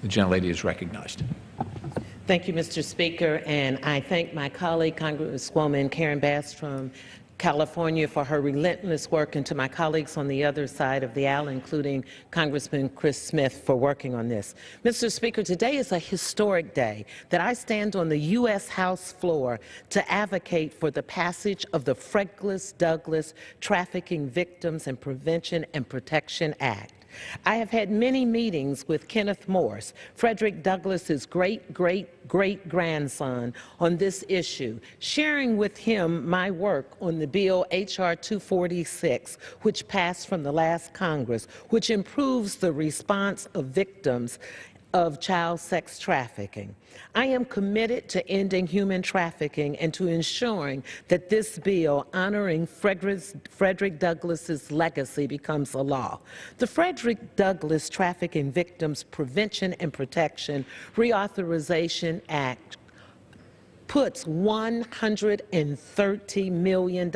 The gentlelady is recognized. Thank you, Mr. Speaker, and I thank my colleague, Congresswoman Karen Bass from California, for her relentless work, and to my colleagues on the other side of the aisle, including Congressman Chris Smith, for working on this. Mr. Speaker, today is a historic day that I stand on the U.S. House floor to advocate for the passage of the Frederick-Douglass Trafficking Victims and Prevention and Protection Act. I have had many meetings with Kenneth Morse, Frederick Douglass's great-great-great-grandson, on this issue, sharing with him my work on the bill H.R. 246, which passed from the last Congress, which improves the response of victims of child sex trafficking. I am committed to ending human trafficking and to ensuring that this bill honoring Frederick Douglass's legacy becomes a law. The Frederick Douglass Trafficking Victims Prevention and Protection Reauthorization Act puts $130 million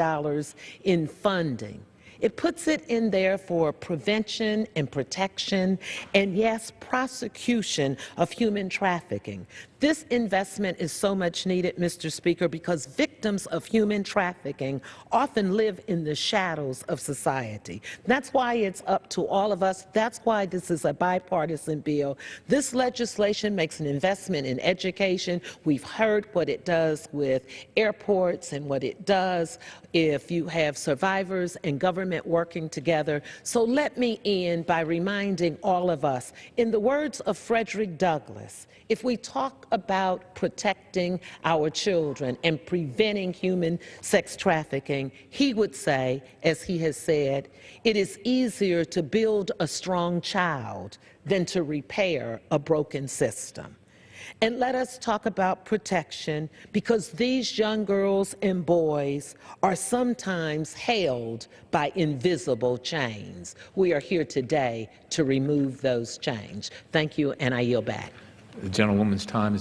in funding. It puts it in there for prevention and protection and, yes, prosecution of human trafficking. This investment is so much needed, Mr. Speaker, because victims of human trafficking often live in the shadows of society. That's why it's up to all of us. That's why this is a bipartisan bill. This legislation makes an investment in education. We've heard what it does with airports and what it does if you have survivors and government working together. So let me end by reminding all of us, in the words of Frederick Douglass, if we talk about protecting our children and preventing human sex trafficking, he would say, as he has said, it is easier to build a strong child than to repair a broken system. And let us talk about protection, because these young girls and boys are sometimes held by invisible chains. We are here today to remove those chains. Thank you, and I yield back. The gentlewoman's time is